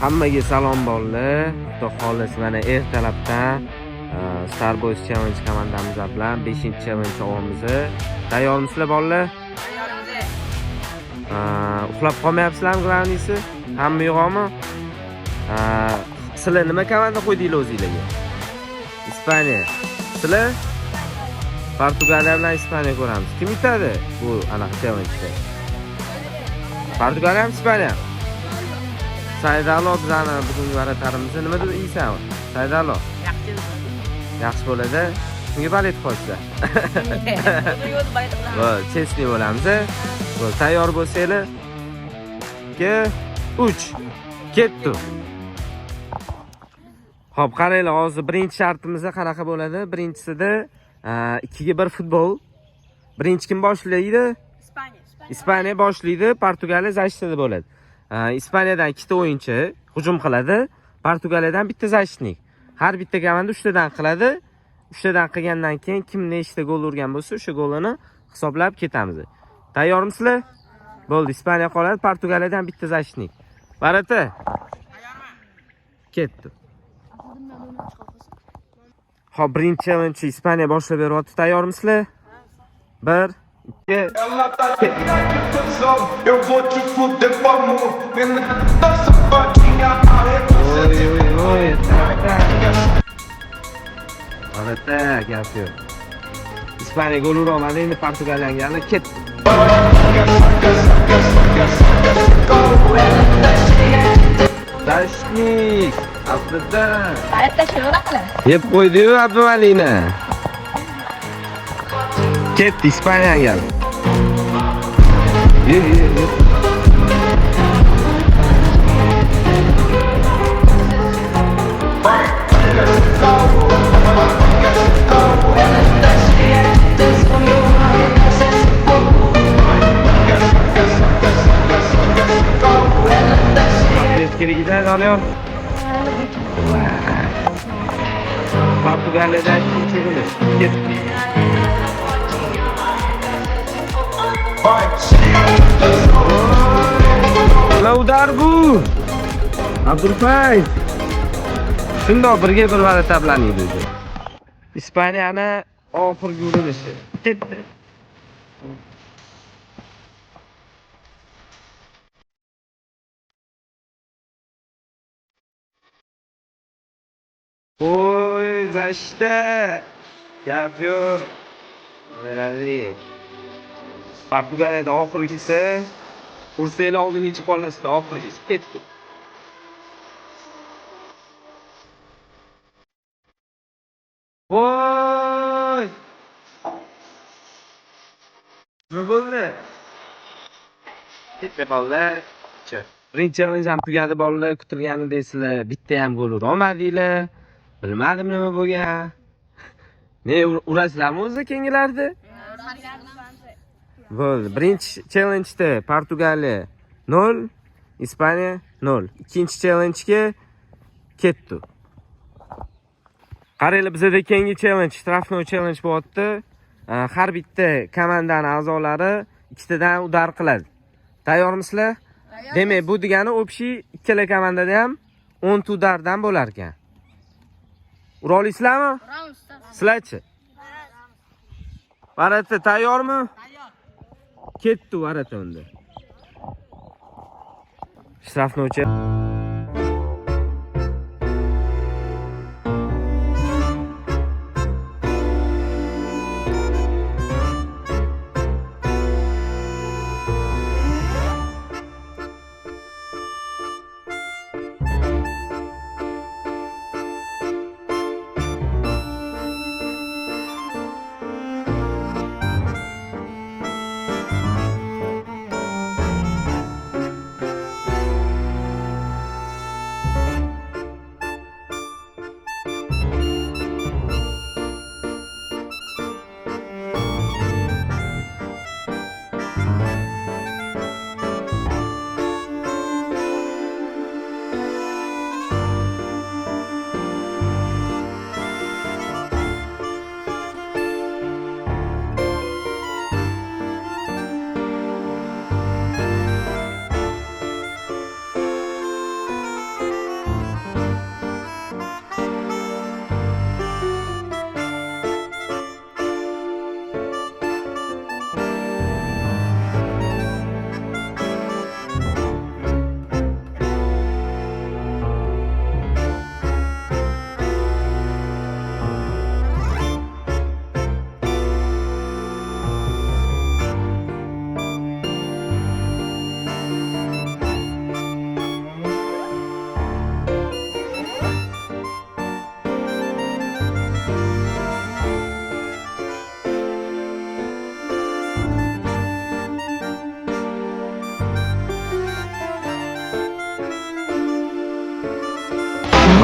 Hammaga salom bolalar. Xudo xolis mana ertalabdan Star Boys Challenge komandamiz bilan 5-challenge ovamiz. Tayyormisizlar bolalar? Tayyormiz. Uxlab qolmayapsizlarmi glavnisi? Hamma yo'qmi? Sizlar nima komanda qo'ydinglar o'zingizlarga? Ispaniya. Sizlar? Portugaliya bilan Ispaniya ko'ramiz. Kim yutadi bu anaqa challenge'da? Portugaliya ham Ispaniya? Saidalo bizani bugungi varatarimizni nima deb deysanmi? Saidalo. Yaxshi bo'ladi. Kimga balet qo'ysa? Voy, chestni bo'lamiz. Voy, tayyor bo'lsanglar. 2 3 ketdi. Xo'p, qaranglar, hozir birinchi shartimiz qanaqa bo'ladi? Birinchisida 2 ga 1 futbol. Birinchi kim boshlaydi? Ispaniya boshlaydi, Portugaliya защитада bo'ladi. Ispaniyadan 2 ta o'yinchi hujum qiladi, Portugaliyadan bitta защитник. Har bitta komanda 3 tadan qiladi. 3 tadan qilgandan keyin kim nechta gol urgan bo'lsa, o'sha golini hisoblab ketamiz. Tayyormisizlar? Bo'ldi, Ispaniya qoladi, Portugaliyadan bitta защитник. Barata. Tayyorman. Ketdi. Xo'p, birinchi challenge Ispaniya boshlab beryapti. Tayyormisizlar? 1 2 Eu vou te fuder com amor. Essa patinha Oi, Barata, gap yo'q. Ispaniya gol urmadi, endi Portugaliyani yana ketdi. Защитник, aslida. Barata sho'raqlar. Yeb qo'ydi-yu Abduvalina. Ketdi Ispaniyaga gal. Ye. Kirigidan alıyor. Portugaliya'dan ikinci gol. Ketdi. Laudargu. Abdulfayz. Shundoq birga bir marta bilan edi. Ispaniyani oxirgi urinishi. Ketdi. Oy, zashta. Gap yo'q. Beradi. Portugaliyada oxirgisi ursanglar oldingi qolasida oxirgisi ketdi. Voy! Nima bo'ldi? Ketdi bolalar. Birinchi challenge ham tugadi bolalar, kutilganidek sizlar bitta ham gol urolmadinglar. Bilmadim nima bo'lgan. Ne urasizlarmi o'zi keyingilarda? Bo'ldi. Birinchi challenge'da Portugaliya 0, Ispaniya 0. Ikkinchi challenge'ga ketdi. Qaranglar, bizda keyingi challenge, shtrafnoy challenge bo'lyapti. Har bitta komandaning a'zolari ikkitadan udar qiladi. Tayyormisizlar? Demak, bu degani общий ikkala komandada ham 10 ta udardan bo'lar ekan. Ura olasizlarmi? Uramiz. Sizlarchi? Barata, tayyormi? Ketdi Barata unda. Shtrafnoychi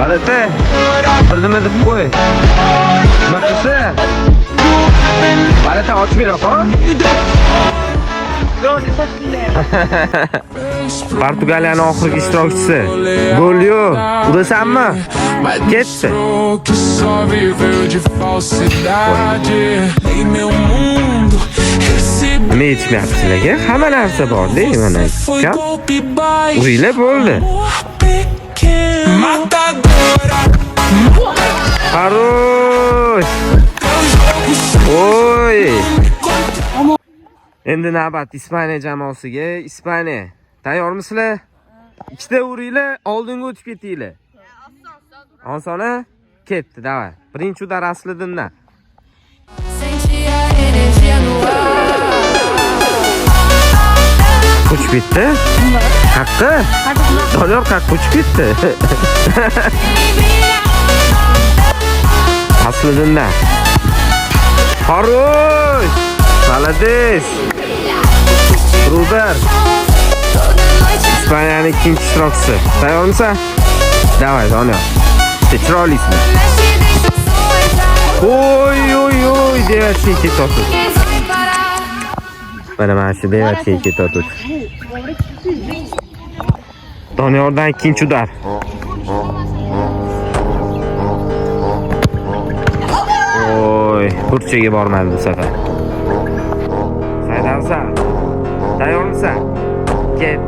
Balata. Bir nima deb qo'y. Nima qilsa? Balata ochib ber, opa. Portugaliyaning oxirgi ishtirokchisi. Gol yo'q. Urasanmi? Ketdi. Nima yetmayapsizlarga? Hamma narsa bor-da, mana. Uringlar bo'ldi. Harosh. Oy. Endi navbat Ispaniya jamoasiga. Ispaniya. Tayyormisizlar? Ikkita uringlar, oldinga o'tib ketinglar. Osona ketdi, davay. Birinchi udar Asliddindan. Uçup gitti. Hakkı. Dönüyor kalk uçup gitti. Asliddindan. Harosh. Malades. Ruber. İspaniyaning ikkinchi ishtirokchisi. Tayyormisan? Davay, doniyor. Chiroylisan. Oy oy oy devatga ketdi. Mana shu devatga ketdi. Doniyordan ikkinchi udar. Oy, burchaga bormadi bu safar. Saydamsan? Tayyormisan? Ket.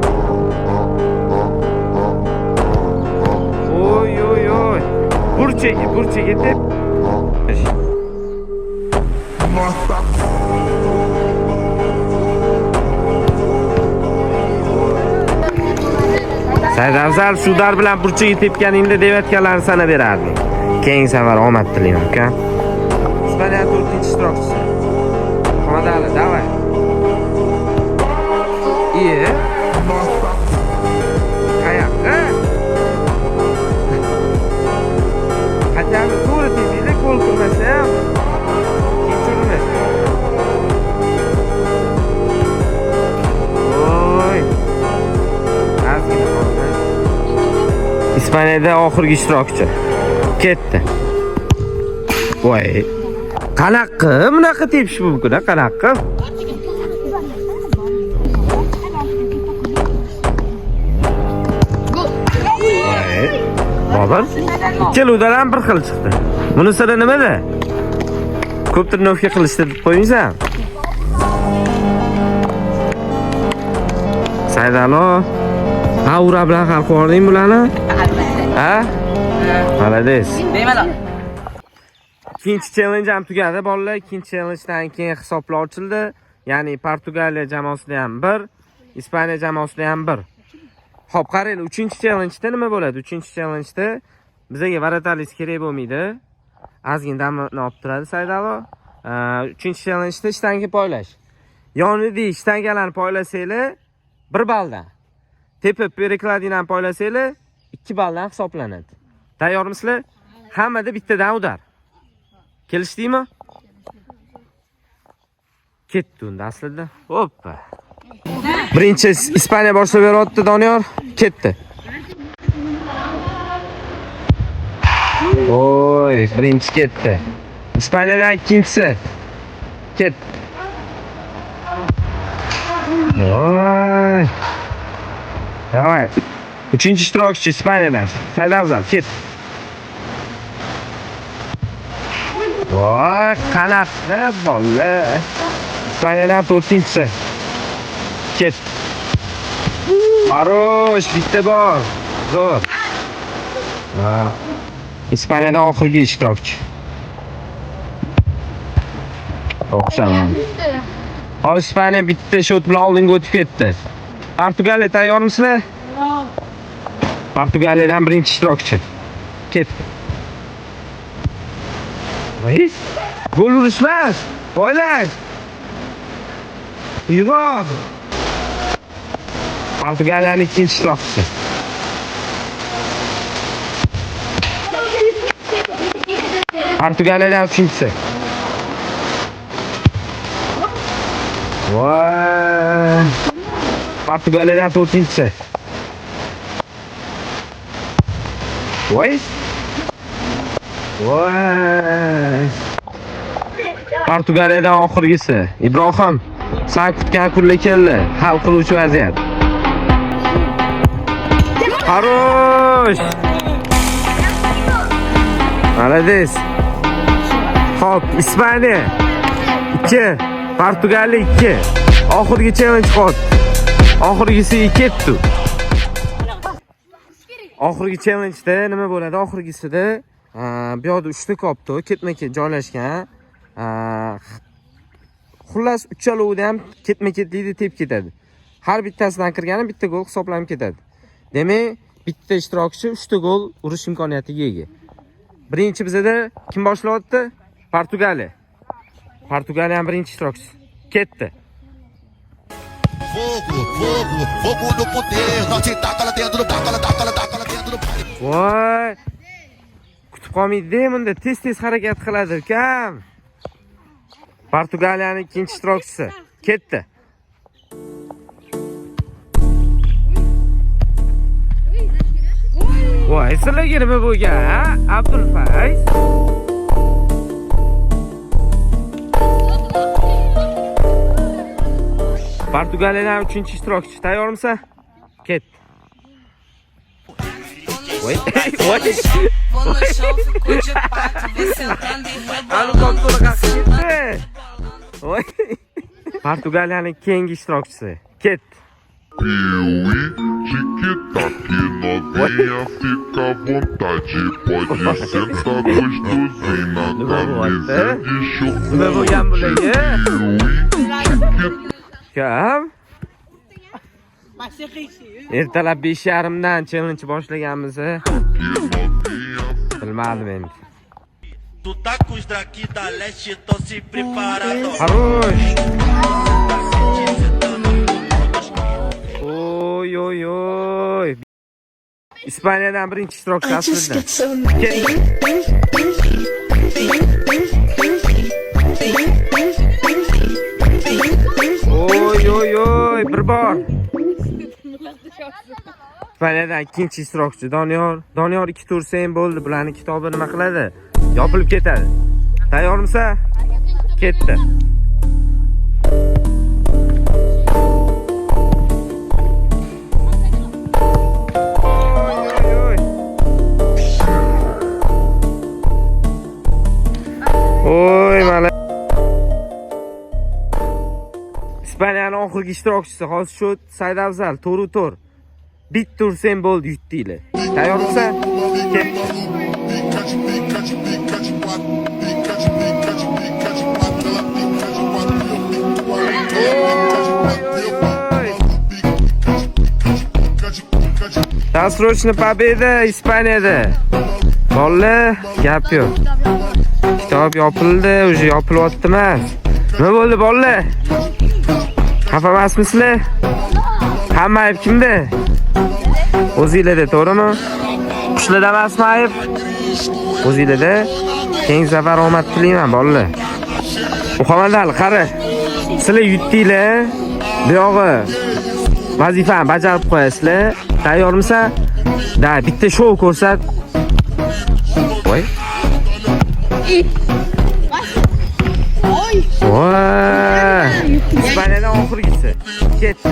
Oy oy oy. Burchaga deb. Saydamsan shu dar bilan burchaga tepganingda devatkalarni sana berardim. Keyingi safar omad tilayman, uka. Ispaniya 4-ishtirokchisi. Qomadali, davay. Iye. Qayoqqa? Qachon to'g'ri tepinglar, qo'l qilmasa ham kechirma. Oy. Azgina qoldi. Ispaniyada oxirgi ishtirokchi. Ketdi. Voy. Qanaqa bunaqa tepish mumkin, qanaqa? Bobur, ikkalovdan ham bir xil chiqdi. Buni siri nimada? Ko'p tirnovka qilishdi deb qo'yingsan. Saydalo, ha ura bilan hal qilding bularni? Ha? Malades. Bemalol. Ikkinchi challenge ham tugadi, bolalar. Ikkinchi challengedan keyin hisoblar ochildi. Ya'ni Portugaliya jamoasida ham 1, Ispaniya jamoasida ham 1. Xo'p, qaranglar, 3-challenge-da nima bo'ladi? 3-challenge-da bizga varatalis kerak bo'lmaydi. Ozgina damni olib turadi Saydalo. 3-challenge-da shtanga poylash. Yonida shtangalarni poylasanglar 1 balldan. Tepib perikladingdan poylasanglar 2 balldan hisoblanadi. Tayyormisizlar? Hammada bittadan udar. Kelishdingmi? Ketdi unda aslida. Hoppa. Birinchi Ispaniya boshlab beryapti, Doniyor. Ketdi. Oy, birinchi ketdi. Ispaniyadan ikkinchisi. Ketdi. Oy. Davay. Uchinchi ishtirokchi Ispaniyadan. Saydamzal, ket. Voy, qanaqa bola. Ispaniyadan 4-chi. Ket. Harosh, bitta bor. Zo'r. Ha. Ispaniyada oxirgi ishtirokchi. O'xshaman. Hozir Ispaniya bitta shot bilan oldinga o'tib ketdi. Portugaliya tayyormisizlar? Portugaliyadan birinchi ishtirokchi. Ket. Voy, gol urishmas. Bo'ylar. Yug'oq. Portugaliyaning ikkinchi ishtirokchisi. Portugaliyadan uchinchisi. Voy. Portugaliyadan 4-chi. Voy. Voy. Portugaliyadan oxirgisi. Ibrohim, sen kutgan kunlar keldi. Hal qiluvchi vaziyat. Harosh. Malades. Hop, Ispaniya 2, Portugaliya 2. Oxirgi challenge qoldi. Oxirgisiga ketdi. Oxirgi challenge-da nima bo'ladi? Oxirgisida bu yerda 3 ta kopto ketma-ket joylashgan. Xullas uchalovida ham ketma-ketlikda tep ketadi. Har bittasidan kirgani bitta gol hisoblanib ketadi. Demak, bitta ishtirokchi 3 ta gol urish imkoniyatiga ega. Birinchi bizada kim boshlayapti? Portugaliya. Portugaliya ham birinchi ishtirokchisi. Ketdi. Fogo no poder, nós taca lá dentro, taca lá dentro. Voy. Kutib qolmaydi, bunda tez harakat qiladi ukam. Portugaliyaning ikkinchi ishtirokchisi ketdi. Voy, sizlarga nima bo'lgan? Abdulfayz. Portugaliyadan 3-ishtirokchi tayyormisan? Ket. Voy, voy. Vou no chão, fico de quatro, vou sentando e Anu kontrol qildi. Voy. Portugaliyaning keyingi ishtirokchisi ket. Piuí, tic-tac, novinha, fica à vontade. Pode sentar gostosinho na camisa de Nima bo'lgan bularga? chocolate. Kam? Ertalab 5:30dan challenge boshlaganmiz. Bilmadim endi. Tu tá com os daqui da leste, tô se preparado. Harosh. Oy oy oy. Ispaniyadan birinchi ishtirokchi aslida. Oy oy oy, bir bor. Ispaniyadan ikkinchi ishtirokchi Doniyor. Doniyor 2 tur sen bo'ldi. Bularning kitobi nima qiladi? Yopilib ketadi. Tayyormisan? Ketdi. Oy mana. Ispaniyaning oxirgi ishtirokchisi hozir shu Saidafzal to'ru-to'r. Bir tur sen bo'ldi yutdinglar. Tayyormisan? Ketdi. Dosrochniy победа Ispaniyada. Bolalar, gap yo'q. Kitob yopildi, уже yopilyapti emas. Nima bo'ldi bolalar? Xafa emasmisizlar? Hamma ayb kimda? O'zingizlarda, to'g'rimi? Qushlarda emasmi ayb? O'zingizlarda. Keyingi safar omad tilayman bolalar. Muhammadali, qara. Sizlar yutdinglar. Bu yog'i vazifani bajarib qo'yasizlar. Tayyormisan? Da, bitta shou ko'rsat. Voy. Voy. Ispaniyadan oxirgisi. Ketdi.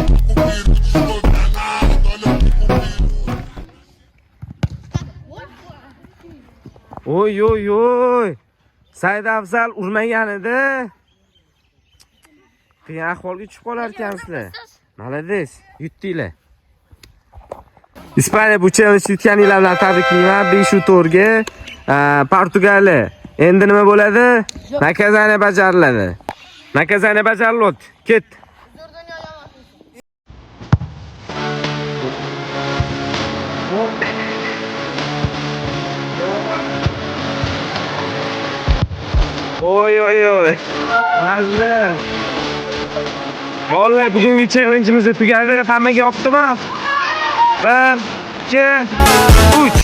Oy oy oy. Saidafzal urmagan edi. Qiyin ahvolga tushib qolar ekansizlar. Malades, yutdinglar. Ispaniya bu challenge yutganinglar bilan tabriklayman. 5-4ga Portugaliya. Endi nima bo'ladi? Nakazani bajariladi. Nakazani bajarilyapti. Ket. Oy oy oy. Mazza. Vallahi bugungi challenge'imiz tugadi. Hammaga yoqdimi? 1, 2, 3.